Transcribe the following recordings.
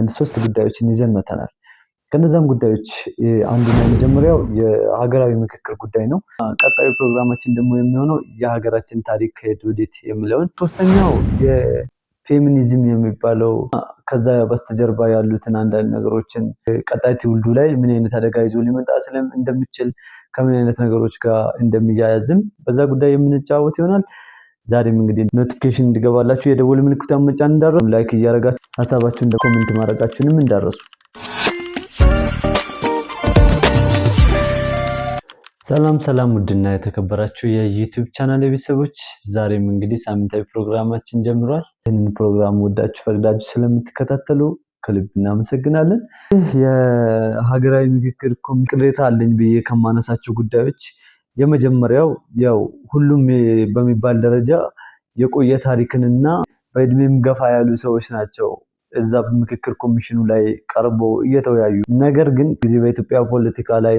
አንድ ሶስት ጉዳዮችን ይዘን መተናል። ከነዛም ጉዳዮች አንዱና የመጀመሪያው የሀገራዊ ምክክር ጉዳይ ነው። ቀጣዩ ፕሮግራማችን ደግሞ የሚሆነው የሀገራችን ታሪክ ከየት ወዴት የሚለውን፣ ሶስተኛው የፌሚኒዝም የሚባለው ከዛ በስተጀርባ ያሉትን አንዳንድ ነገሮችን ቀጣይ ትውልዱ ላይ ምን አይነት አደጋ ይዞ ሊመጣ እንደሚችል ከምን አይነት ነገሮች ጋር እንደሚያያዝም በዛ ጉዳይ የምንጫወት ይሆናል። ዛሬም እንግዲህ ኖቲፊኬሽን እንዲገባላችሁ የደወል ምልክቱን መጫን እንዳትረሱ፣ ላይክ እያደረጋችሁ ሀሳባችሁን ኮሜንት ማድረጋችሁንም እንዳትረሱ። ሰላም ውድና የተከበራችሁ የዩቲዩብ ቻናል ቤተሰቦች፣ ዛሬም እንግዲህ ሳምንታዊ ፕሮግራማችን ጀምሯል። ይህንን ፕሮግራም ወዳችሁ ፈቅዳችሁ ስለምትከታተሉ ከልብ እናመሰግናለን። የሀገራዊ ምክክር ቅሬታ አለኝ ብዬ ከማነሳቸው ጉዳዮች የመጀመሪያው ያው ሁሉም በሚባል ደረጃ የቆየ ታሪክንና በእድሜም ገፋ ያሉ ሰዎች ናቸው እዛ በምክክር ኮሚሽኑ ላይ ቀርቦ እየተወያዩ። ነገር ግን ጊዜ በኢትዮጵያ ፖለቲካ ላይ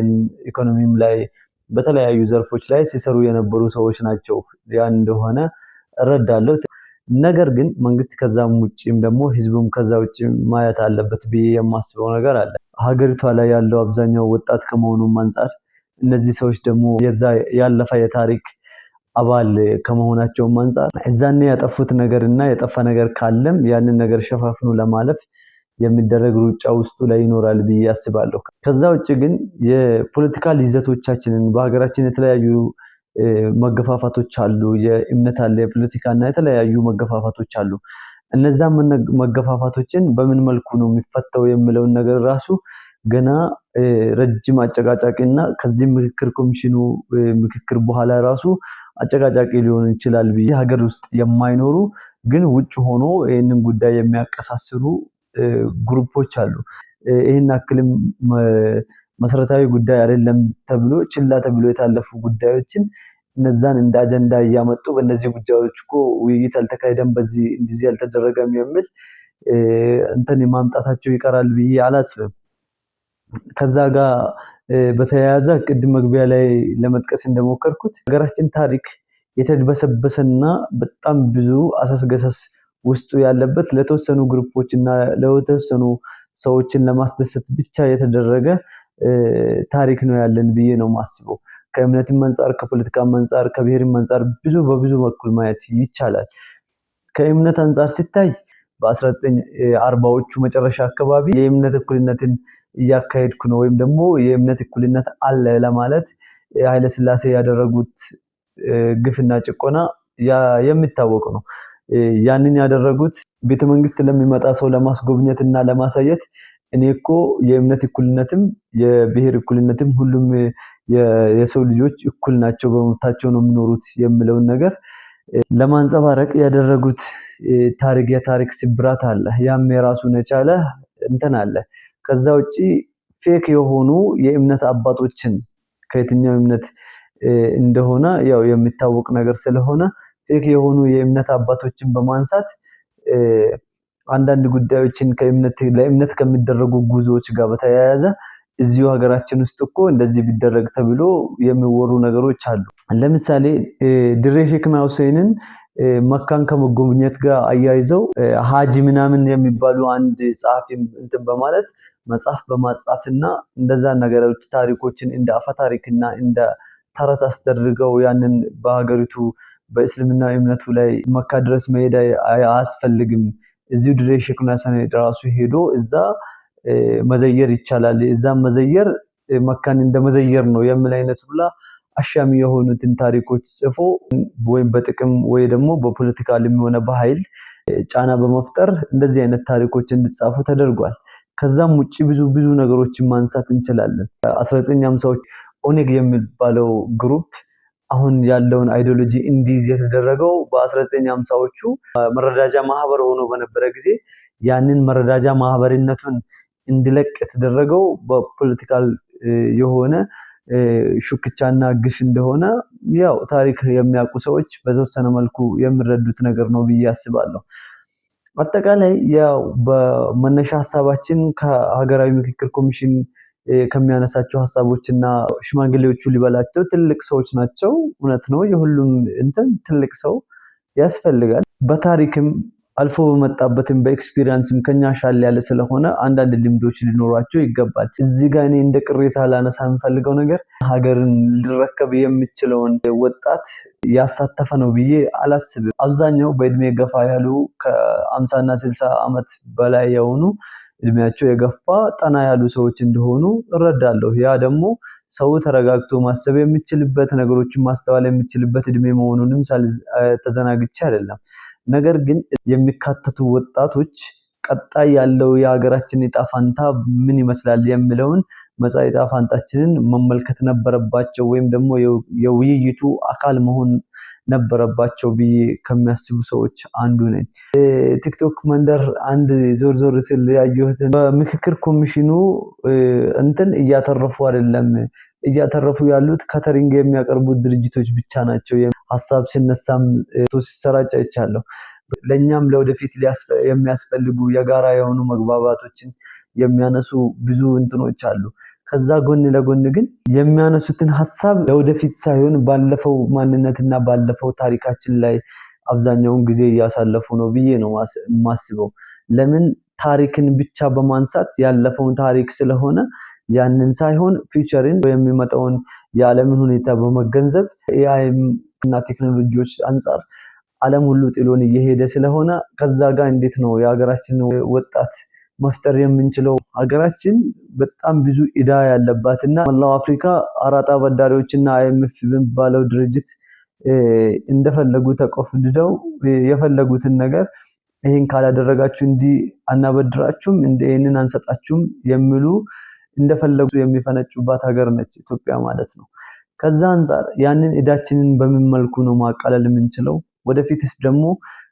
ኢኮኖሚም ላይ በተለያዩ ዘርፎች ላይ ሲሰሩ የነበሩ ሰዎች ናቸው። ያን እንደሆነ እረዳለሁ። ነገር ግን መንግስት ከዛም ውጪም ደግሞ ህዝቡም ከዛ ውጪ ማየት አለበት ብዬ የማስበው ነገር አለ። ሀገሪቷ ላይ ያለው አብዛኛው ወጣት ከመሆኑም አንፃር እነዚህ ሰዎች ደግሞ የዛ ያለፈ የታሪክ አባል ከመሆናቸውም አንፃር እዛኔ ያጠፉት ነገርና የጠፋ ነገር ካለም ያንን ነገር ሸፋፍኖ ለማለፍ የሚደረግ ሩጫ ውስጡ ላይ ይኖራል ብዬ አስባለሁ። ከዛ ውጪ ግን የፖለቲካል ይዘቶቻችንን በሀገራችን የተለያዩ መገፋፋቶች አሉ። የእምነት አለ፣ የፖለቲካና የተለያዩ መገፋፋቶች አሉ። እነዛ መገፋፋቶችን በምን መልኩ ነው የሚፈታው የሚለውን ነገር ራሱ ገና ረጅም አጨቃጫቂና ከዚህ ምክክር ኮሚሽኑ ምክክር በኋላ ራሱ አጨቃጫቂ ሊሆን ይችላል ብዬ ሀገር ውስጥ የማይኖሩ ግን ውጭ ሆኖ ይህንን ጉዳይ የሚያቀሳስሩ ግሩፖች አሉ። ይህን አክልም መሰረታዊ ጉዳይ አይደለም ተብሎ ችላ ተብሎ የታለፉ ጉዳዮችን እነዛን እንደ አጀንዳ እያመጡ በእነዚህ ጉዳዮች እኮ ውይይት አልተካሄደም፣ በዚህ እንደዚህ አልተደረገም የሚል እንትን ማምጣታቸው ይቀራል ብዬ አላስብም። ከዛ ጋር በተያያዘ ቅድም መግቢያ ላይ ለመጥቀስ እንደሞከርኩት ሀገራችን ታሪክ የተድበሰበሰና በጣም ብዙ አሳስገሰስ ውስጡ ያለበት ለተወሰኑ ግሩፖች እና ለተወሰኑ ሰዎችን ለማስደሰት ብቻ የተደረገ ታሪክ ነው ያለን ብዬ ነው ማስበው። ከእምነትም አንፃር፣ ከፖለቲካም አንፃር፣ ከብሔርም አንፃር በብዙ በኩል ማየት ይቻላል። ከእምነት አንፃር ሲታይ በ1940ዎቹ መጨረሻ አካባቢ የእምነት እኩልነትን እያካሄድኩ ነው ወይም ደግሞ የእምነት እኩልነት አለ ለማለት ኃይለ ሥላሴ ያደረጉት ግፍና ጭቆና የሚታወቅ ነው። ያንን ያደረጉት ቤተመንግስት ለሚመጣ ሰው ለማስጎብኘት እና ለማሳየት እኔ እኮ የእምነት እኩልነትም የብሔር እኩልነትም ሁሉም የሰው ልጆች እኩል ናቸው፣ በመብታቸው ነው የሚኖሩት የሚለውን ነገር ለማንጸባረቅ ያደረጉት የታሪክ ስብራት አለ። ያም የራሱን የቻለ እንትን አለ። ከዛ ውጪ ፌክ የሆኑ የእምነት አባቶችን ከየትኛው እምነት እንደሆነ ያው የሚታወቅ ነገር ስለሆነ ፌክ የሆኑ የእምነት አባቶችን በማንሳት አንዳንድ ጉዳዮችን ለእምነት ከሚደረጉ ጉዞዎች ጋር በተያያዘ እዚሁ ሀገራችን ውስጥ እኮ እንደዚህ ቢደረግ ተብሎ የሚወሩ ነገሮች አሉ። ለምሳሌ ድሬ ሼክ ሁሴንን መካን ከመጎብኘት ጋር አያይዘው ሀጂ ምናምን የሚባሉ አንድ ጸሐፊ እንትን በማለት መጽሐፍ በማጻፍና እንደዛ ነገሮች ታሪኮችን እንደ አፈ ታሪክና እንደ ተረት አስደርገው ያንን በሀገሪቱ በእስልምና እምነቱ ላይ መካ ድረስ መሄድ አያስፈልግም፣ እዚሁ ድሬ ሼክ ሁሴን ራሱ ሄዶ እዛ መዘየር ይቻላል፣ እዛም መዘየር መካን እንደ መዘየር ነው የሚል አይነት ሁላ አሻሚ የሆኑትን ታሪኮች ጽፎ ወይም በጥቅም ወይ ደግሞ በፖለቲካልም ሆነ በኃይል ጫና በመፍጠር እንደዚህ አይነት ታሪኮች እንዲጻፉ ተደርጓል። ከዛም ውጪ ብዙ ነገሮችን ማንሳት እንችላለን። 1950ዎች ኦኔግ የሚባለው ግሩፕ አሁን ያለውን አይዲዮሎጂ እንዲይዝ የተደረገው በ1950ዎቹ መረዳጃ ማህበር ሆኖ በነበረ ጊዜ ያንን መረዳጃ ማህበርነቱን እንዲለቅ የተደረገው በፖለቲካል የሆነ ሹክቻና ግፍ እንደሆነ ያው ታሪክ የሚያውቁ ሰዎች በተወሰነ መልኩ የሚረዱት ነገር ነው ብዬ አስባለሁ። አጠቃላይ ያው በመነሻ ሀሳባችን ከሀገራዊ ምክክር ኮሚሽን ከሚያነሳቸው ሀሳቦችና ሽማግሌዎቹ ሊበላቸው ትልቅ ሰዎች ናቸው። እውነት ነው፣ የሁሉም እንትን ትልቅ ሰው ያስፈልጋል። በታሪክም አልፎ በመጣበትም በኤክስፒሪየንስም ከኛ ሻል ያለ ስለሆነ አንዳንድ ልምዶች ሊኖራቸው ይገባል። እዚህ ጋር እኔ እንደ ቅሬታ ላነሳ የምፈልገው ነገር ሀገርን ሊረከብ የሚችለውን ወጣት ያሳተፈ ነው ብዬ አላስብም። አብዛኛው በእድሜ ገፋ ያሉ ከ50 እና 60 ዓመት በላይ የሆኑ እድሜያቸው የገፋ ጠና ያሉ ሰዎች እንደሆኑ እረዳለሁ። ያ ደግሞ ሰው ተረጋግቶ ማሰብ የሚችልበት ነገሮችን ማስተዋል የሚችልበት እድሜ መሆኑንም ተዘናግቼ አይደለም። ነገር ግን የሚካተቱ ወጣቶች ቀጣይ ያለው የሀገራችን ዕጣ ፈንታ ምን ይመስላል የሚለውን መጻኢ ዕጣ ፈንታችንን መመልከት ነበረባቸው ወይም ደግሞ የውይይቱ አካል መሆን ነበረባቸው ብዬ ከሚያስቡ ሰዎች አንዱ ነኝ። ቲክቶክ መንደር አንድ ዞር ሲል ያየሁት በምክክር ኮሚሽኑ እያተረፉ አይደለም፣ እያተረፉ ያሉት ካተሪንግ የሚያቀርቡት ድርጅቶች ብቻ ናቸው ሀሳብ ሲነሳም ሲሰራጭ አይቻለሁ። ለኛም ለወደፊት የሚያስፈልጉ የጋራ የሆኑ መግባባቶችን የሚያነሱ ብዙ እንትኖች አሉ። ከዛ ጎን ለጎን ግን የሚያነሱትን ሀሳብ ለወደፊት ሳይሆን ባለፈው ማንነትና ባለፈው ታሪካችን ላይ አብዛኛውን ጊዜ እያሳለፉ ነው ብዬ ነው የማስበው። ለምን ታሪክን ብቻ በማንሳት ያለፈውን ታሪክ ስለሆነ ያንን ሳይሆን ፊውቸርን የሚመጣውን የዓለምን ሁኔታ በመገንዘብ ኤአይ እና ቴክኖሎጂዎች አንፃር ዓለም ሁሉ ጥሎን እየሄደ ስለሆነ ከዛ ጋር እንዴት ነው የሀገራችንን ወጣት መፍጠር የምንችለው? ሀገራችን በጣም ብዙ ዕዳ ያለባትና መላው አፍሪካ አራጣ አበዳሪዎችና አይኤምኤፍ የሚባለው ድርጅት እንደፈለጉ ተቆፍድደው የፈለጉትን ነገር ይሄን ካላደረጋችሁ እንዲህ አናበድራችሁም፣ ይሄንን አንሰጣችሁም የሚሉ እንደፈለጉ የሚፈነጩባት ሀገር ነች ኢትዮጵያ ማለት ነው። ከዛ አንፃር ያንን ዕዳችንን በምን መልኩ ነው ማቃለል የምንችለው? ወደፊትስ ደግሞ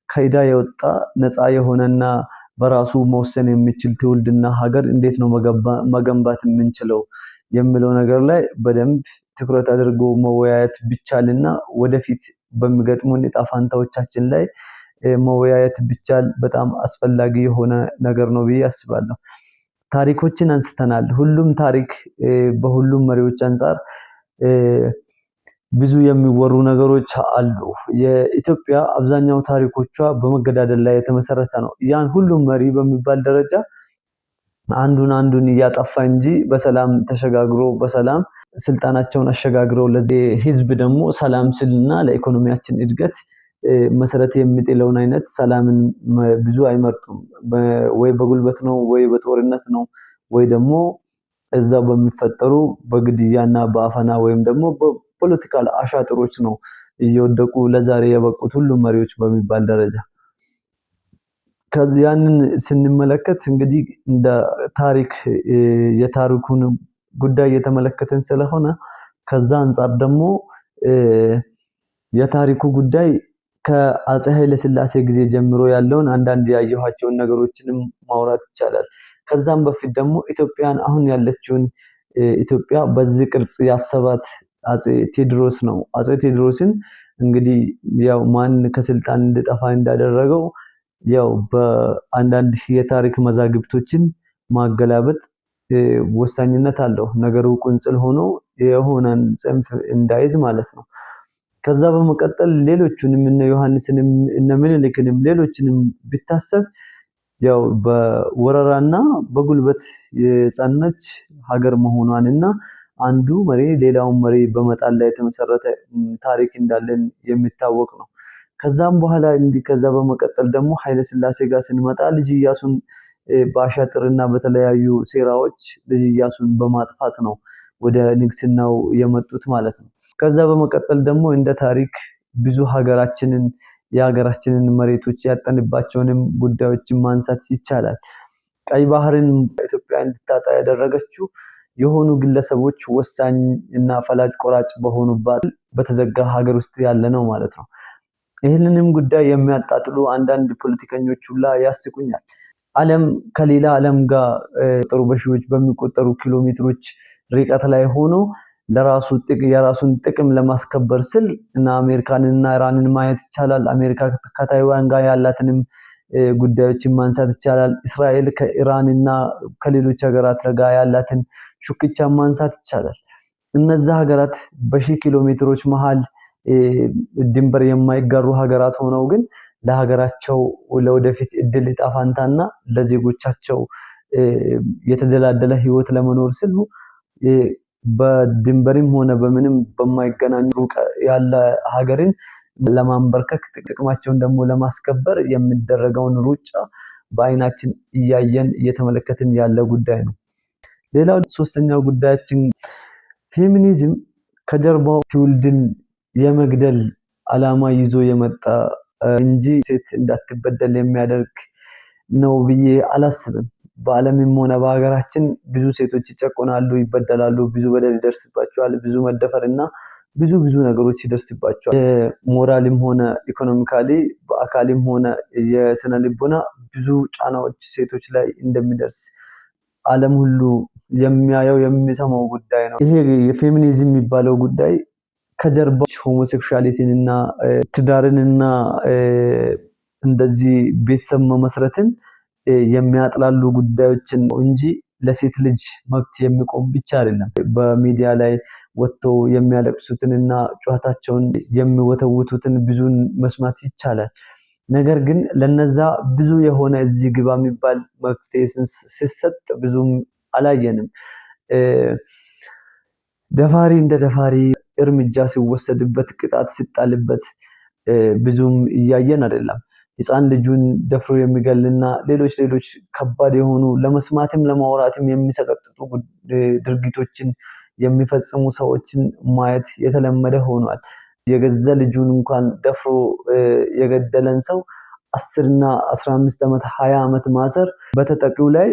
ከዕዳ የወጣ ነፃ የሆነና በራሱ መወሰን የሚችል ትውልድና ሀገር እንዴት ነው መገንባት የምንችለው የሚለው ነገር ላይ በደንብ ትኩረት አድርጎ መወያየት ቢቻልና ወደፊት በሚገጥሙን ዕጣ ፈንታዎቻችን ላይ መወያየት ቢቻል በጣም አስፈላጊ የሆነ ነገር ነው ብዬ አስባለሁ። ታሪኮችን አንስተናል። ሁሉም ታሪክ በሁሉም መሪዎች አንፃር ብዙ የሚወሩ ነገሮች አሉ። የኢትዮጵያ አብዛኛው ታሪኮቿ በመገዳደል ላይ የተመሰረተ ነው። ያን ሁሉም መሪ በሚባል ደረጃ አንዱን እያጠፋ እንጂ በሰላም ተሸጋግሮ በሰላም ስልጣናቸውን አሸጋግረው ለዚህ ህዝብ ደግሞ ሰላም ስልና ለኢኮኖሚያችን እድገት መሰረት የሚጥለውን አይነት ሰላምን ብዙ አይመርጡም። ወይ በጉልበት ነው ወይ በጦርነት ነው ወይ ደግሞ እዛው በሚፈጠሩ በግድያና በአፈና ወይም ደግሞ በፖለቲካል አሻጥሮች ነው እየወደቁ ለዛሬ የበቁት ሁሉም መሪዎች በሚባል ደረጃ። ያንን ስንመለከት እንግዲህ እንደ ታሪክ የታሪኩን ጉዳይ የተመለከተን ስለሆነ ከዛ አንፃር ደግሞ የታሪኩ ጉዳይ ከአፄ ኃይለ ሥላሴ ጊዜ ጀምሮ ያለውን አንዳንድ ያየኋቸውን ነገሮችንም ማውራት ይቻላል። ከዛም በፊት ደግሞ ኢትዮጵያን አሁን ያለችውን ኢትዮጵያ በዚህ ቅርጽ ያሰባት አፄ ቴዎድሮስ ነው። አፄ ቴዎድሮስን እንግዲህ ያው ማን ከስልጣን እንዲጠፋ እንዳደረገው ያው በአንዳንድ የታሪክ መዛግብቶችን ማገላበጥ ወሳኝነት አለው። ነገሩ ቁንጽል ሆኖ የሆነን ጽንፍ እንዳይዝ ማለት ነው። ከዛ በመቀጠል ሌሎቹንም እነ ዮሐንስንም እነ ምኒልክንም ሌሎችንም ቢታሰብ ያው በወረራና በጉልበት የጸናች ሀገር መሆኗንና አንዱ መሪ ሌላውን መሪ በመጣል ላይ የተመሰረተ ታሪክ እንዳለን የሚታወቅ ነው። ከዛም በኋላ ከዛ በመቀጠል ደግሞ ኃይለ ሥላሴ ጋር ስንመጣ ልጅ ኢያሱን በአሻጥርና በተለያዩ ሴራዎች ልጅ ኢያሱን በማጥፋት ነው ወደ ንግስናው የመጡት ማለት ነው። ከዛ በመቀጠል ደግሞ እንደ ታሪክ ብዙ የሀገራችንን መሬቶች ያጠንባቸውንም ጉዳዮችን ማንሳት ይቻላል። ቀይ ባህርን ኢትዮጵያ እንድታጣ ያደረገችው የሆኑ ግለሰቦች ወሳኝ እና ፈላጭ ቆራጭ በሆኑባት በተዘጋ ሀገር ውስጥ ያለ ነው ማለት ነው። ይህንንም ጉዳይ የሚያጣጥሉ አንዳንድ ፖለቲከኞች ሁላ ያስቁኛል። ዓለም ከሌላ ዓለም ጋር ጥሩ በሺዎች በሚቆጠሩ ኪሎ ሜትሮች ርቀት ላይ ሆኖ የራሱን ጥቅም ለማስከበር ስል እና አሜሪካንና ኢራንን ማየት ይቻላል። አሜሪካ ከታይዋን ጋር ያላትንም ጉዳዮችን ማንሳት ይቻላል። እስራኤል ከኢራንና ከሌሎች ሀገራት ጋር ያላትን ሹክቻ ማንሳት ይቻላል። እነዚህ ሀገራት በሺህ ኪሎ ሜትሮች መሃል ድንበር የማይጋሩ ሀገራት ሆነው ግን ለሀገራቸው ለወደፊት እድል ዕጣ ፈንታና ለዜጎቻቸው የተደላደለ ህይወት ለመኖር ሲሉ በድንበርም ሆነ በምንም በማይገናኙ ሩቅ ያለ ሀገርን ለማንበርከክ ጥቅማቸውን ደግሞ ለማስከበር የሚደረገውን ሩጫ በአይናችን እያየን እየተመለከትን ያለ ጉዳይ ነው። ሌላው ሶስተኛው ጉዳያችን ፌሚኒዝም ከጀርባው ትውልድን የመግደል ዓላማ ይዞ የመጣ እንጂ ሴት እንዳትበደል የሚያደርግ ነው ብዬ አላስብም። በዓለምም ሆነ በሀገራችን ብዙ ሴቶች ይጨቆናሉ፣ ይበደላሉ፣ ብዙ በደል ይደርስባቸዋል፣ ብዙ መደፈርና ብዙ ነገሮች ይደርስባቸዋል። ሞራልም ሆነ ኢኮኖሚካሊ በአካልም ሆነ የስነ ልቦና ብዙ ጫናዎች ሴቶች ላይ እንደሚደርስ ዓለም ሁሉ የሚያየው የሚሰማው ጉዳይ ነው። ይሄ የፌሚኒዝም የሚባለው ጉዳይ ከጀርባው ሆሞሴክሹዋሊቲንና ትዳርንና እንደዚህ ቤተሰብ መመስረትን የሚያጥላሉ ጉዳዮችን ነው እንጂ ለሴት ልጅ መብት የሚቆም ብቻ አይደለም። በሚዲያ ላይ ወጥተው የሚያለቅሱትንና ጩኸታቸውን የሚወተውቱትን ብዙን መስማት ይቻላል። ነገር ግን ለነዛ ብዙ የሆነ እዚህ ግባ የሚባል መፍትሄ ሲሰጥ ብዙም አላየንም። ደፋሪ እንደ ደፋሪ እርምጃ ሲወሰድበት ቅጣት ሲጣልበት ብዙም እያየን አይደለም። ሕፃን ልጁን ደፍሮ የሚገልና ሌሎች ከባድ የሆኑ ለመስማትም ለማውራትም የሚሰቀጥጡ ድርጊቶችን የሚፈጽሙ ሰዎችን ማየት የተለመደ ሆኗል። የገዛ ልጁን እንኳን ደፍሮ የገደለን ሰው 10 እና 15 ዓመት 20 ዓመት ማሰር በተጠቂው ላይ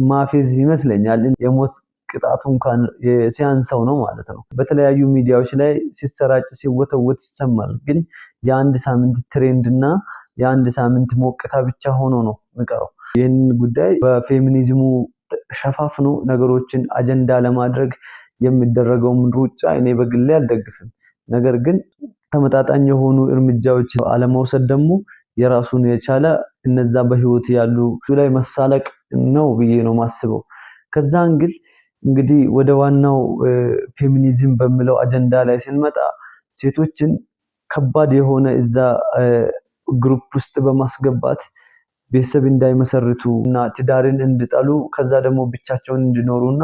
ማፌዝ ይመስለኛል። የሞት ቅጣቱ እንኳን ሲያንሰው ነው ማለት ነው። በተለያዩ ሚዲያዎች ላይ ሲሰራጭ ሲወተወት ይሰማል። ግን የአንድ ሳምንት ትሬንድ እና የአንድ ሳምንት ሞቅታ ብቻ ሆኖ ነው የሚቀረው። ይህን ጉዳይ በፌሚኒዝሙ ሸፋፍኖ ነገሮችን አጀንዳ ለማድረግ የሚደረገውን ሩጫ እኔ በግሌ አልደግፍም። ነገር ግን ተመጣጣኝ የሆኑ እርምጃዎች አለመውሰድ ደግሞ የራሱን የቻለ እነዛ በህይወት ያሉ ላይ መሳለቅ ነው ብዬ ነው ማስበው። ከዛ እንግዲህ ወደ ዋናው ፌሚኒዝም በሚለው አጀንዳ ላይ ስንመጣ ሴቶችን ከባድ የሆነ እዛ ግሩፕ ውስጥ በማስገባት ቤተሰብ እንዳይመሰርቱ እና ትዳርን እንዲጠሉ ከዛ ደግሞ ብቻቸውን እንዲኖሩና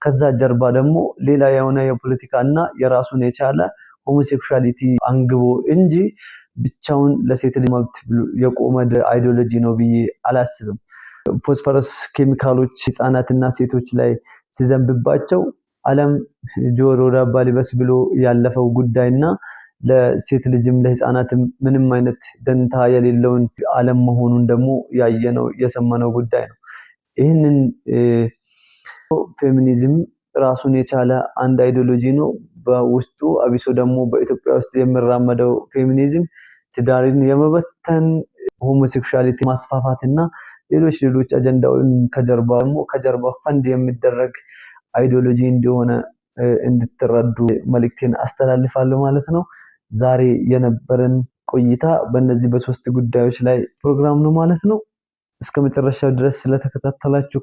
ከዛ ጀርባ ደግሞ ሌላ የሆነ የፖለቲካና የራሱን የቻለ ሆሞሴክሹዋሊቲ አንግቦ እንጂ ብቻውን ለሴት ልጅ መብት የቆመ አይዲዮሎጂ ነው ብዬ አላስብም። ፎስፈረስ ኬሚካሎች ህፃናትና ሴቶች ላይ ሲዘንብባቸው ዓለም ጆሮ ዳባ ልበስ ብሎ ያለፈው ጉዳይና ለሴት ልጅም ለህፃናትም ምንም አይነት ደንታ የሌለውን ዓለም መሆኑን ደግሞ ያየነው የሰማነው ጉዳይ ነው። ይህንን ፌሚኒዝም ራሱን የቻለ አንድ አይዲዮሎጂ ነው። በውስጡ አቢሶ ደግሞ በኢትዮጵያ ውስጥ የሚራመደው ፌሚኒዝም ትዳርን የመበተን ሆሞሴክሹዋሊቲ ማስፋፋትና ሌሎች አጀንዳውን ከጀርባ ፈንድ የሚደረግ አይዲዮሎጂ እንደሆነ እንድትረዱ መልእክቴን አስተላልፋለሁ ማለት ነው። ዛሬ የነበረን ቆይታ በእነዚህ በሶስት ጉዳዮች ላይ ፕሮግራም ነው ማለት ነው። እስከመጨረሻው ድረስ ስለተከታተላችሁ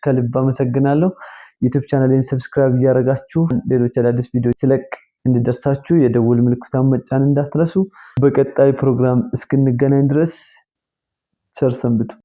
ከልብ አመሰግናለሁ። ዩቲዩብ ቻናሌን ሰብስክራይብ እያደረጋችሁ ሌሎች አዳዲስ ቪዲዮዎች ስለቅ እንዲደርሳችሁ የደውል ምልክቱን መጫን እንዳትረሱ። በቀጣይ ፕሮግራም እስክንገናኝ ድረስ ቸር ሰንብቱ።